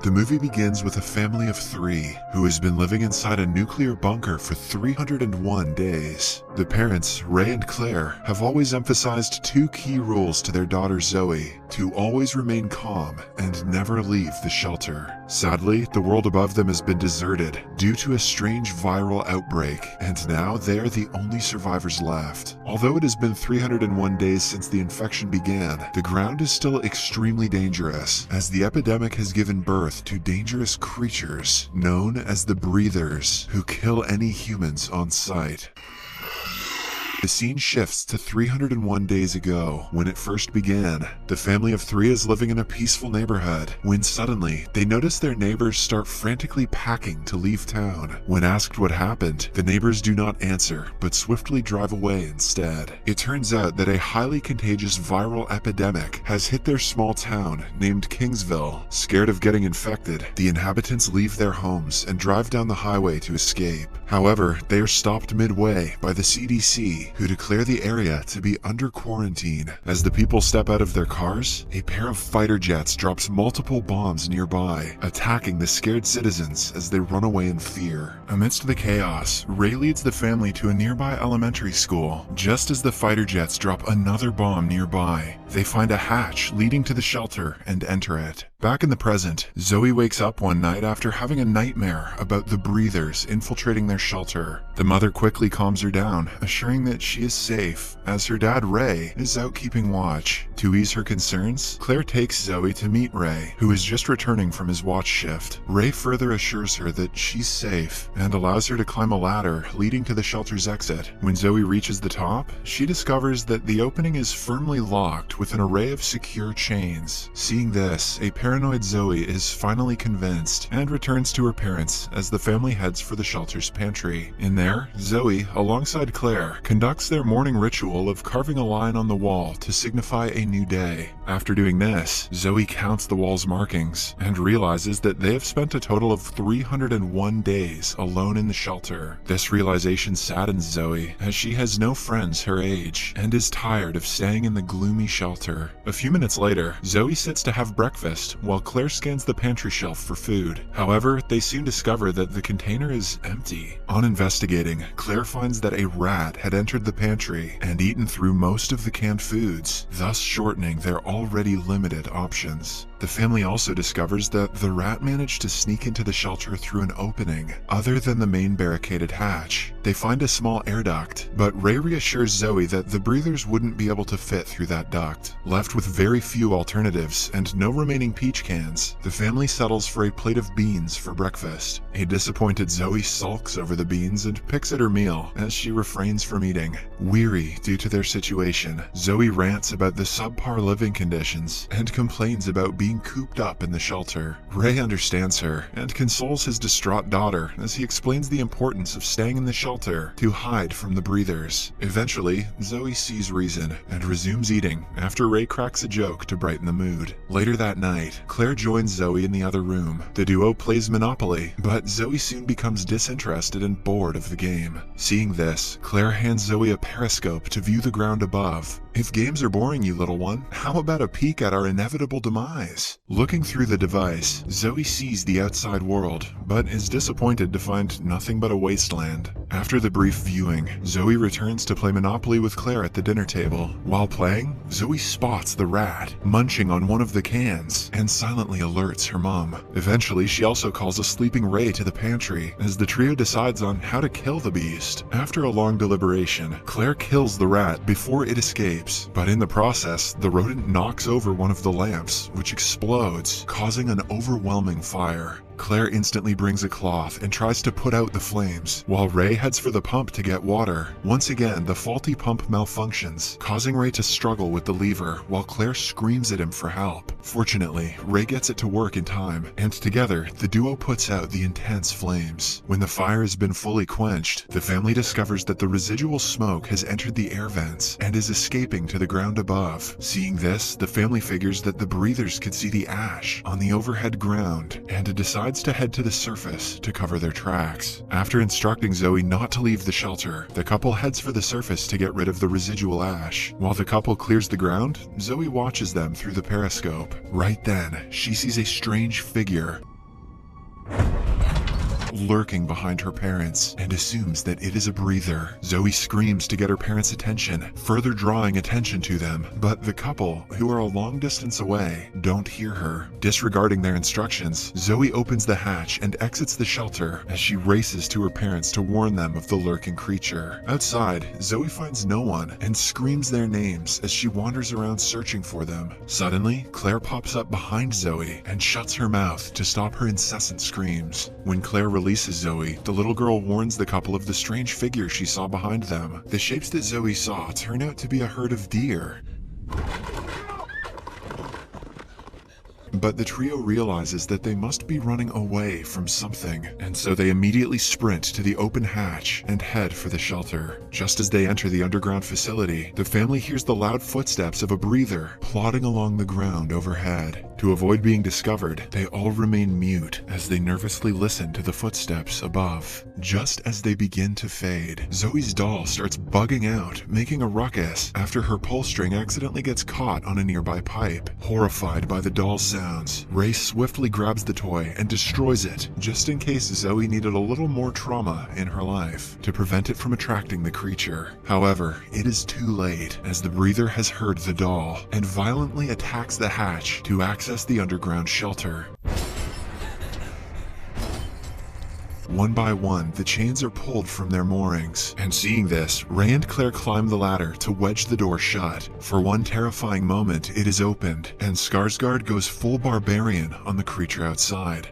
The movie begins with a family of 3 who has been living inside a nuclear bunker for 301 days. The parents, Ray and Claire, have always emphasized 2 key rules to their daughter Zoe: to always remain calm and never leave the shelter. Sadly, the world above them has been deserted due to a strange viral outbreak, and now they are the only survivors left. Although it has been 301 days since the infection began, the ground is still extremely dangerous, as the epidemic has given birth to dangerous creatures known as the Breathers, who kill any humans on sight. The scene shifts to 301 days ago, when it first began. The family of 3 is living in a peaceful neighborhood, when suddenly they notice their neighbors start frantically packing to leave town. When asked what happened, the neighbors do not answer, but swiftly drive away instead. It turns out that a highly contagious viral epidemic has hit their small town named Kingsville. Scared of getting infected, the inhabitants leave their homes and drive down the highway to escape. However, they are stopped midway by the CDC, who declare the area to be under quarantine. As the people step out of their cars, a pair of fighter jets drops multiple bombs nearby, attacking the scared citizens as they run away in fear. Amidst the chaos, Ray leads the family to a nearby elementary school. Just as the fighter jets drop another bomb nearby, they find a hatch leading to the shelter and enter it. Back in the present, Zoe wakes up one night after having a nightmare about the Breathers infiltrating their shelter. The mother quickly calms her down, assuring that she is safe, as her dad Ray is out keeping watch. To ease her concerns, Claire takes Zoe to meet Ray, who is just returning from his watch shift. Ray further assures her that she's safe and allows her to climb a ladder leading to the shelter's exit. When Zoe reaches the top, she discovers that the opening is firmly locked with an array of secure chains. Seeing this, a paranoid Zoe is finally convinced and returns to her parents as the family heads for the shelter's pantry. In there, Zoe, alongside Claire, conducts their morning ritual of carving a line on the wall to signify a new day. After doing this, Zoe counts the wall's markings and realizes that they have spent a total of 301 days alone in the shelter. This realization saddens Zoe, as she has no friends her age and is tired of staying in the gloomy shelter. A few minutes later, Zoe sits to have breakfast while Claire scans the pantry shelf for food. However, they soon discover that the container is empty. On investigating, Claire finds that a rat had entered the pantry and eaten through most of the canned foods, thus shortening their already limited options. The family also discovers that the rat managed to sneak into the shelter through an opening other than the main barricaded hatch. They find a small air duct, but Ray reassures Zoe that the Breathers wouldn't be able to fit through that duct. Left with very few alternatives and no remaining peach cans, the family settles for a plate of beans for breakfast. A disappointed Zoe sulks over the beans and picks at her meal as she refrains from eating. Weary due to their situation, Zoe rants about the subpar living conditions and complains about being cooped up in the shelter. Ray understands her and consoles his distraught daughter as he explains the importance of staying in the shelter to hide from the Breathers. Eventually, Zoe sees reason and resumes eating after Ray cracks a joke to brighten the mood. Later that night, Claire joins Zoe in the other room. The duo plays Monopoly, but Zoe soon becomes disinterested and bored of the game. Seeing this, Claire hands Zoe a periscope to view the ground above. If games are boring you, little one, how about a peek at our inevitable demise? Looking through the device, Zoe sees the outside world, but is disappointed to find nothing but a wasteland. After the brief viewing, Zoe returns to play Monopoly with Claire at the dinner table. While playing, Zoe spots the rat munching on one of the cans and silently alerts her mom. Eventually, she also calls a sleeping Ray to the pantry as the trio decides on how to kill the beast. After a long deliberation, Claire kills the rat before it escapes, but in the process, the rodent knocks over one of the lamps, which explodes, causing an overwhelming fire. Claire instantly brings a cloth and tries to put out the flames, while Ray heads for the pump to get water. Once again, the faulty pump malfunctions, causing Ray to struggle with the lever while Claire screams at him for help. Fortunately, Ray gets it to work in time, and together, the duo puts out the intense flames. When the fire has been fully quenched, the family discovers that the residual smoke has entered the air vents and is escaping to the ground above. Seeing this, the family figures that the Breathers could see the ash on the overhead ground and decides decides to head to the surface to cover their tracks. After instructing Zoe not to leave the shelter, the couple heads for the surface to get rid of the residual ash. While the couple clears the ground, Zoe watches them through the periscope. Right then, she sees a strange figure lurking behind her parents and assumes that it is a breather. Zoe screams to get her parents' attention, further drawing attention to them, but the couple, who are a long distance away, don't hear her. Disregarding their instructions, Zoe opens the hatch and exits the shelter as she races to her parents to warn them of the lurking creature. Outside, Zoe finds no one and screams their names as she wanders around searching for them. Suddenly, Claire pops up behind Zoe and shuts her mouth to stop her incessant screams. When Claire releases Zoe, the little girl warns the couple of the strange figure she saw behind them. The shapes that Zoe saw turn out to be a herd of deer. But the trio realizes that they must be running away from something, and so they immediately sprint to the open hatch and head for the shelter. Just as they enter the underground facility, the family hears the loud footsteps of a breather plodding along the ground overhead. To avoid being discovered, they all remain mute as they nervously listen to the footsteps above. Just as they begin to fade, Zoe's doll starts bugging out, making a ruckus after her pull string accidentally gets caught on a nearby pipe. Horrified by the doll's sounds, Ray swiftly grabs the toy and destroys it, just in case Zoe needed a little more trauma in her life to prevent it from attracting the creature. However, it is too late, as the breather has heard the doll and violently attacks the hatch to access the underground shelter. One by one, the chains are pulled from their moorings, and seeing this, Ray and Claire climb the ladder to wedge the door shut. For one terrifying moment, it is opened, and Skarsgård goes full barbarian on the creature outside.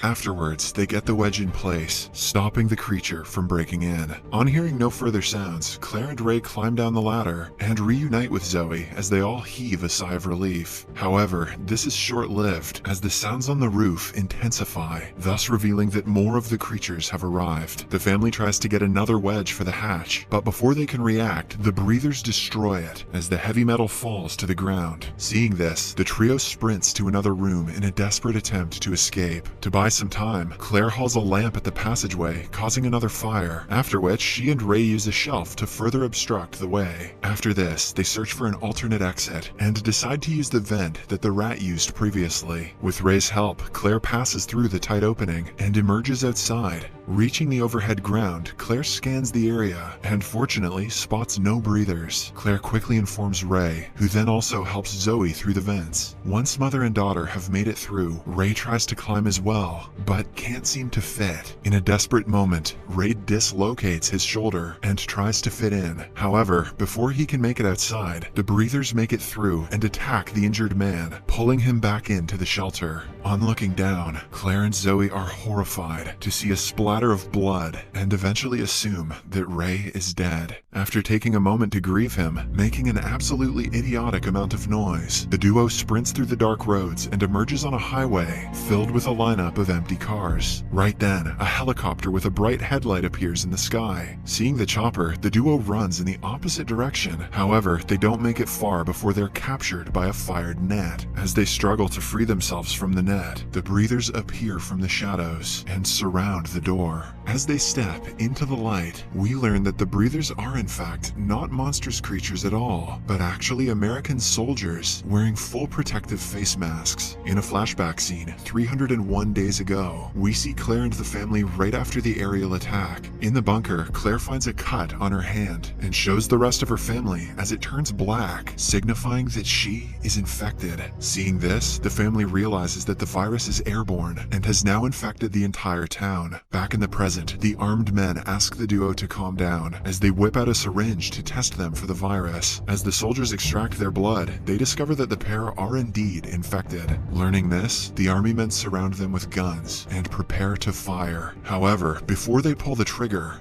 Afterwards, they get the wedge in place, stopping the creature from breaking in. On hearing no further sounds, Claire and Ray climb down the ladder and reunite with Zoe as they all heave a sigh of relief. However, this is short-lived as the sounds on the roof intensify, thus revealing that more of the creatures have arrived. The family tries to get another wedge for the hatch, but before they can react, the breathers destroy it as the heavy metal falls to the ground. Seeing this, the trio sprints to another room in a desperate attempt to escape. To buy some time, Claire hauls a lamp at the passageway, causing another fire, after which she and Ray use a shelf to further obstruct the way. After this, they search for an alternate exit and decide to use the vent that the rat used previously. With Ray's help, Claire passes through the tight opening and emerges outside. Reaching the overhead ground, Claire scans the area and fortunately spots no breathers. Claire quickly informs Ray, who then also helps Zoe through the vents. Once mother and daughter have made it through, Ray tries to climb as well, but can't seem to fit. In a desperate moment, Ray dislocates his shoulder and tries to fit in. However, before he can make it outside, the breathers make it through and attack the injured man, pulling him back into the shelter. On looking down, Claire and Zoe are horrified to see a splatter of blood and eventually assume that Ray is dead. After taking a moment to grieve him, making an absolutely idiotic amount of noise, the duo sprints through the dark roads and emerges on a highway filled with a lineup of empty cars. Right then, a helicopter with a bright headlight appears in the sky. Seeing the chopper, the duo runs in the opposite direction. However, they don't make it far before they're captured by a fired net. As they struggle to free themselves from the net, the breathers appear from the shadows and surround the door. As they step into the light, we learn that the breathers are in fact not monstrous creatures at all, but actually American soldiers wearing full protective face masks. In a flashback scene, 301 days ago, we see Claire and the family right after the aerial attack. In the bunker, Claire finds a cut on her hand and shows the rest of her family as it turns black, signifying that she is infected. Seeing this, the family realizes that the virus is airborne and has now infected the entire town. Back in the present, the armed men ask the duo to calm down as they whip out a syringe to test them for the virus. As the soldiers extract their blood, they discover that the pair are indeed infected. Learning this, the army men surround them with guns and prepare to fire. However, before they pull the trigger,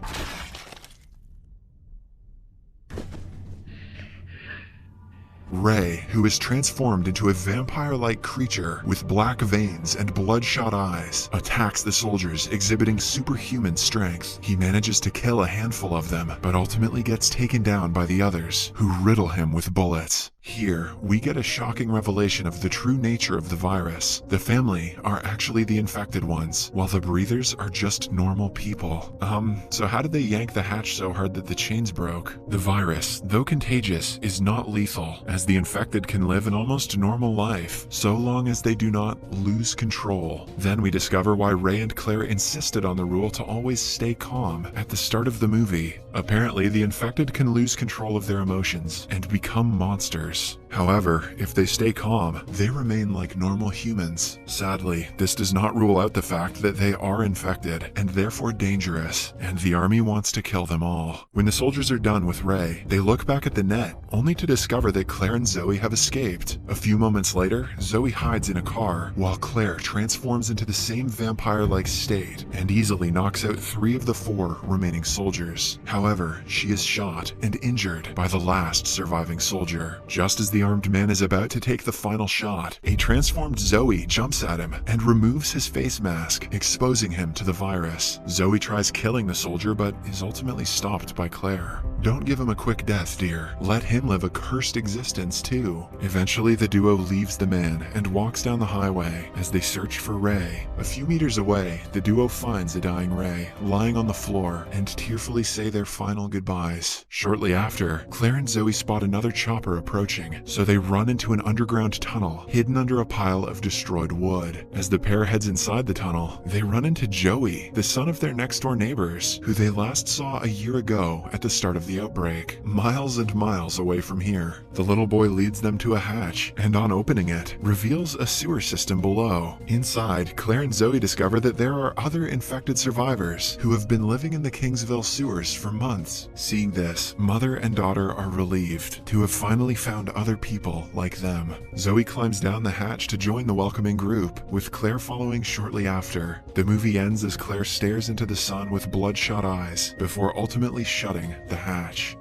Ray, who is transformed into a vampire-like creature with black veins and bloodshot eyes, attacks the soldiers, exhibiting superhuman strength. He manages to kill a handful of them, but ultimately gets taken down by the others, who riddle him with bullets. Here, we get a shocking revelation of the true nature of the virus. The family are actually the infected ones, while the breathers are just normal people. So how did they yank the hatch so hard that the chains broke? The virus, though contagious, is not lethal, as the infected can live an almost normal life, so long as they do not lose control. Then we discover why Ray and Claire insisted on the rule to always stay calm at the start of the movie. Apparently, the infected can lose control of their emotions and become monsters. However, if they stay calm, they remain like normal humans. Sadly, this does not rule out the fact that they are infected and therefore dangerous, and the army wants to kill them all. When the soldiers are done with Ray, they look back at the net, only to discover that Claire and Zoe have escaped. A few moments later, Zoe hides in a car, while Claire transforms into the same vampire-like state and easily knocks out 3 of the 4 remaining soldiers. However, she is shot and injured by the last surviving soldier. Just as the armed man is about to take the final shot, a transformed Zoe jumps at him and removes his face mask, exposing him to the virus. Zoe tries killing the soldier but is ultimately stopped by Claire. Don't give him a quick death, dear. Let him live a cursed existence too. Eventually, the duo leaves the man and walks down the highway as they search for Ray. A few meters away, the duo finds a dying Ray lying on the floor and tearfully say their final goodbyes. Shortly after, Claire and Zoe spot another chopper approaching, so they run into an underground tunnel hidden under a pile of destroyed wood. As the pair heads inside the tunnel, they run into Joey, the son of their next-door neighbors, who they last saw a year ago at the start of the outbreak, miles and miles away from here. The little boy leads them to a hatch, and on opening it, reveals a sewer system below. Inside, Claire and Zoe discover that there are other infected survivors who have been living in the Kingsville sewers for months. Seeing this, mother and daughter are relieved to have finally found other people like them. Zoe climbs down the hatch to join the welcoming group, with Claire following shortly after. The movie ends as Claire stares into the sun with bloodshot eyes before ultimately shutting the hatch.